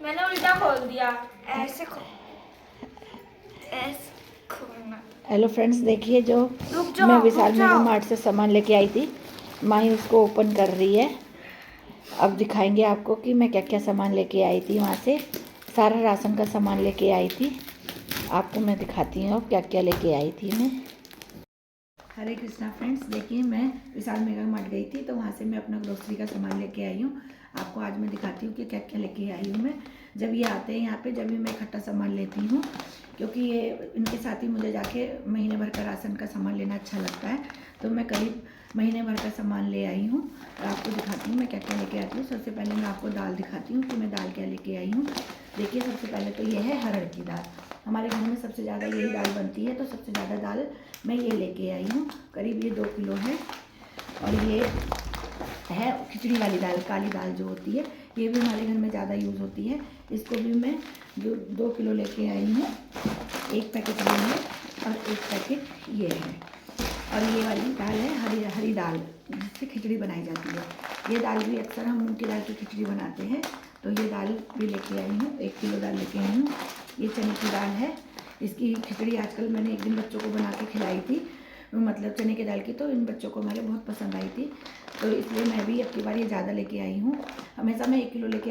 मैंने उल्टा खोल दिया। ऐसे खोलना। हेलो फ्रेंड्स, देखिए जो रुक मैं जाओ, विशाल रुक मेगा जाओ। मार्ट से सामान लेके आई थी, माही उसको ओपन कर रही है। अब दिखाएंगे आपको कि मैं क्या क्या सामान लेके आई थी वहाँ से। सारा राशन का सामान लेके आई थी, आपको मैं दिखाती हूँ क्या क्या लेके आई थी मैं। हरे कृष्णा फ्रेंड्स, देखिए मैं विशाल मेगा मार्ट गई थी तो वहाँ से मैं अपना ग्रोसरी का सामान लेके आई हूँ। आपको आज मैं दिखाती हूँ कि क्या क्या लेके आई हूँ मैं। जब ये आते हैं यहाँ पे, जब भी मैं इकट्ठा सामान लेती हूँ, क्योंकि ये इनके साथ ही मुझे जाके महीने भर का राशन का सामान लेना अच्छा लगता है। तो मैं करीब महीने भर का सामान ले आई हूँ और आपको दिखाती हूँ मैं क्या क्या लेके आती हूँ। सबसे पहले मैं आपको दाल दिखाती हूँ कि मैं दाल क्या लेके आई हूँ। देखिए, सबसे पहले तो ये है हरड़ की दाल। हमारे घर में सबसे ज़्यादा यही दाल बनती है, तो सबसे ज़्यादा दाल मैं ये लेके आई हूँ। करीब ये 2 किलो है। और ये है खिचड़ी वाली दाल, काली दाल जो होती है, ये भी हमारे घर में ज़्यादा यूज़ होती है। इसको भी मैं 2 किलो लेके आई हूँ। एक पैकेट ये है और एक पैकेट ये है। और ये वाली दाल है हरी हरी दाल, जिससे खिचड़ी बनाई जाती है। ये दाल भी अक्सर हम मूंग की दाल की खिचड़ी बनाते हैं, तो ये दाल भी लेके आई हूँ। 1 किलो दाल लेके आई हूँ। ये चने की दाल है, इसकी खिचड़ी आजकल मैंने एक दिन बच्चों को बना के खिलाई थी, मतलब चने की दाल की, तो इन बच्चों को हमारे बहुत पसंद आई थी, तो इसलिए मैं भी अब की बार ये ज़्यादा लेके आई हूँ। हमेशा मैं 1 किलो लेके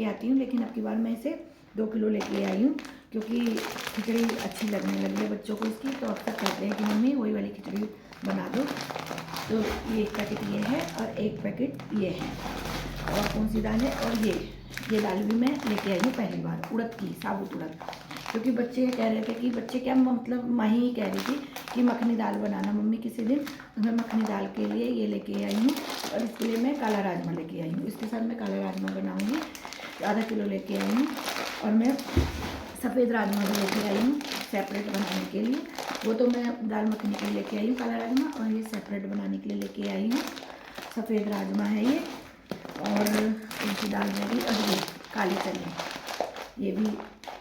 आती हूँ, लेकिन अब की बार मैं इसे 2 किलो लेके आई हूँ, क्योंकि खिचड़ी अच्छी लगने लगी है बच्चों को इसकी। तो अक्सर कहते हैं कि मम्मी वही वाली खिचड़ी बना दो। तो ये 1 पैकेट ये है और 1 पैकेट ये है। और कौन सी दाल है, और ये दाल भी मैं लेके आई हूँ पहली बार, उड़द की, साबुत उड़द। क्योंकि बच्चे कह रहे थे कि बच्चे क्या, मतलब माही ही कह रही थी कि मखनी दाल बनाना मम्मी किसी दिन, तो मैं मखनी दाल के लिए ये लेके आई हूँ। और इसके लिए मैं काला राजमा लेके आई हूँ, इसके साथ मैं काला राजमा बनाऊँगी। आधा किलो लेके आई हूँ। और मैं सफ़ेद राजमा भी लेके आई हूँ सेपरेट बनाने के लिए। वो तो मैं दाल मखनी के लिए लेके आई हूँ काला राजमा, और ये सेपरेट बनाने के लिए लेके आई हूँ सफ़ेद राजमा है ये। और इनकी दाल में भी, और ये काले चने, ये भी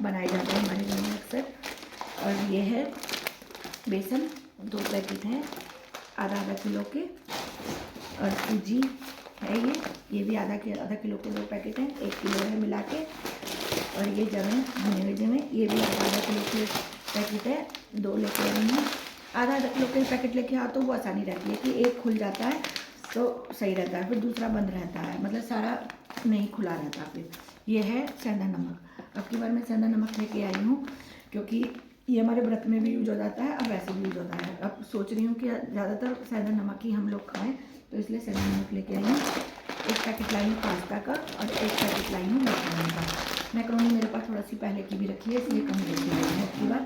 बनाए जाते हैं हमारे घर में अक्सर। और ये है बेसन, 2 पैकेट हैं आधा किलो के। और सूजी है ये भी आधा किलो के 2 पैकेट हैं, 1 किलो है मिला के। और ये जमें भुने हुए जमें, ये भी आधा किलो के पैकेट है, 2 लेके आई हूँ। आधा किलो के पैकेट लेके आओ तो वो आसानी रहती है कि एक खुल जाता है तो सही रहता है, फिर दूसरा बंद रहता है, मतलब सारा नहीं खुला रहता। फिर ये है सेंधा नमक, अब की बार मैं सेंधा नमक लेके आई हूँ, क्योंकि ये हमारे व्रत में भी यूज हो जाता है और वैसे भी यूज होता है। अब सोच रही हूँ कि ज़्यादातर सेंधा नमक ही हम लोग खाएँ, तो इसलिए सेंधा नमक लेके आई हूँ। 1 पैकेट लाई हूँ पास्ता का और 1 पैकेट लाई हूँ मैक्रोनी का। मैक्रोनी मेरे पास थोड़ा सी पहले की भी रखी है, इसलिए कम लेके आई हूँ अब की बार।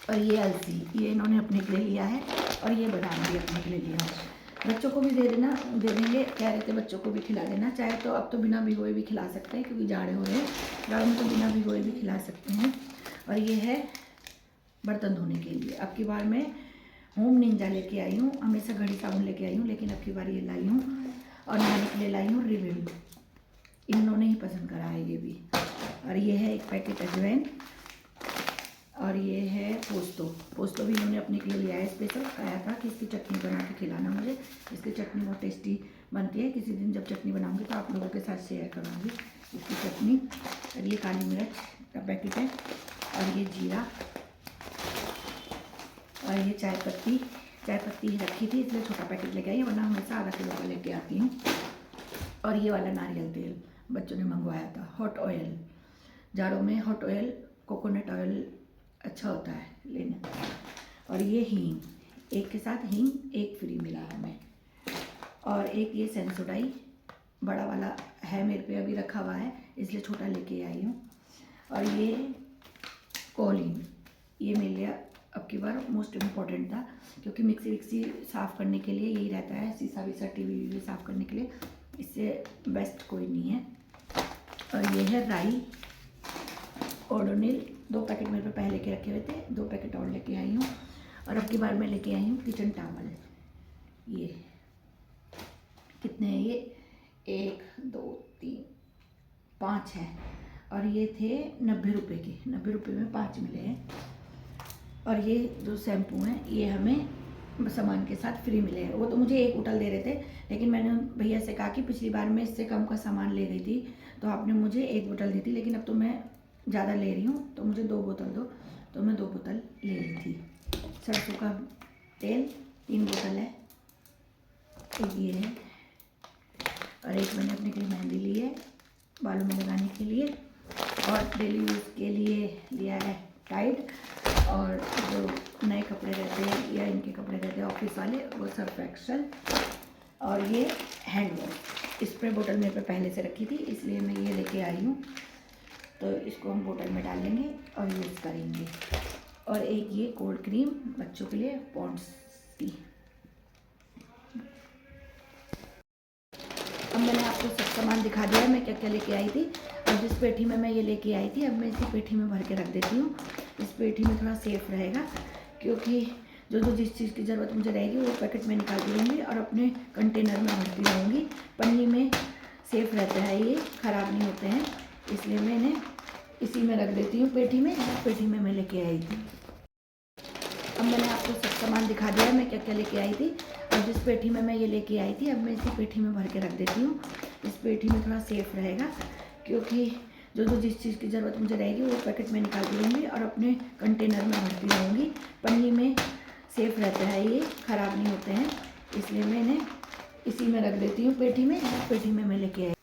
और ये अलसी, ये इन्होंने अपने के लिए लिया है, और ये बादाम भी अपने के लिए लिया है। बच्चों को भी दे देंगे, कह रहे थे बच्चों को भी खिला देना, चाहे तो अब तो बिना भिगोए भी खिला सकते हैं, क्योंकि जाड़े हो रहे हैं, जाड़ों में तो बिना भिगोए भी खिला सकते हैं। और ये है बर्तन धोने के लिए। अब की बार मैं होम निंजा लेके आई हूँ, हमेशा घड़ी साबुन लेके आई हूँ, लेकिन अब की बार ये लाई हूँ। और नहाने के लिए लाई हूँ रिविल, इन्होंने ही पसंद करा है ये भी। और ये है 1 पैकेट अजवाइन। और ये है पोस्तो भी इन्होंने अपने के लिए लिया है, स्पेशल कहा था कि इसकी चटनी बना के खिलाना मुझे, इसकी चटनी बहुत टेस्टी बनती है। किसी दिन जब चटनी बनाऊंगी तो आप लोगों के साथ शेयर करूँगी इसकी चटनी। और ये काली मिर्च का पैकेट है, और ये जीरा, और ये चाय पत्ती ही रखी थी इसलिए छोटा पैकेट लेके आई, वरना हमेशा आधा किलो का लेके आती हूँ। और ये वाला नारियल तेल बच्चों ने मंगवाया था, हॉट ऑयल, जाड़ों में हॉट ऑयल, कोकोनट ऑयल अच्छा होता है लेना। और ये हींग, एक के साथ हींग 1 फ्री मिला हमें। और एक ये सेंसोडाइन बड़ा वाला है मेरे पे, अभी रखा हुआ है, इसलिए छोटा लेके आई हूँ। और ये कोलिन, ये मिल गया अब की बार, मोस्ट इम्पॉर्टेंट था, क्योंकि मिक्सी साफ़ करने के लिए यही रहता है, शीशा वीसा टीवी साफ़ करने के लिए, इससे बेस्ट कोई नहीं है। और ये है राई ओडोनिल, 2 पैकेट मेरे पे पहले के रखे हुए थे, 2 पैकेट और लेके आई हूँ। और अब की बार मैं लेके आई हूँ किचन टावल, ये कितने हैं ये, 1 2 3 5 है, और ये थे 90 रुपये के, 90 रुपये में 5 मिले हैं। और ये जो शैम्पू हैं ये हमें सामान के साथ फ्री मिले हैं। वो तो मुझे 1 बोतल दे रहे थे, लेकिन मैंने भैया से कहा कि पिछली बार मैं इससे कम का सामान ले गई थी तो आपने मुझे 1 बोतल दी थी, लेकिन अब तो मैं ज़्यादा ले रही हूँ तो मुझे 2 बोतल दो। तो मैं 2 बोतल ले ली थी। सरसों का तेल 3 बोतल है, एक ये है, और एक मैंने अपने के लिए मेहंदी ली है बालों में लगाने के लिए, और डेली यूज़ के लिए लिया है टाइड, और जो नए कपड़े रहते हैं या इनके कपड़े रहते हैं ऑफिस वाले वो सर्फ एक्सेल, और ये हैंड वॉश। स्प्रे बोतल मेरे पे पहले से रखी थी इसलिए मैं ये लेके आई हूँ। तो इसको हम बोतल में डालेंगे और यूज़ करेंगे। और एक ये कोल्ड क्रीम बच्चों के लिए पॉन्ड्स की। अब मैंने आपको सब सामान दिखा दिया मैं क्या क्या लेके आई थी। अब जिस पेठी में मैं ये लेके आई थी अब मैं इसी पेठी में भर के रख देती हूँ। इस पेठी में थोड़ा सेफ रहेगा, क्योंकि जो जिस चीज़ की ज़रूरत मुझे रहेगी वो पैकेट में निकालती रहूँगी और अपने कंटेनर में भरती रहूँगी। पन्नी में सेफ रहता है, ये ख़राब नहीं होते हैं, इसलिए मैंने इसी में रख देती हूँ पेठी में, जिस पेठी में मैं लेके आई थी। अब मैंने आपको सब सामान दिखा दिया मैं क्या क्या लेके आई थी। अब जिस पेठी में मैं ये लेके आई थी अब मैं इसी पेठी में भर के रख देती हूँ। इस पेठी में थोड़ा सेफ रहेगा, क्योंकि जो जिस चीज़ की ज़रूरत मुझे रहेगी वो पैकेट में निकालती रहूँगी और अपने कंटेनर में भरती रहूँगी। पन्नी में सेफ रहता है, ये ख़राब नहीं होते हैं, इसलिए मैंने इसी में रख देती हूँ पेठी में, जिस पेठी में मैं लेके आई।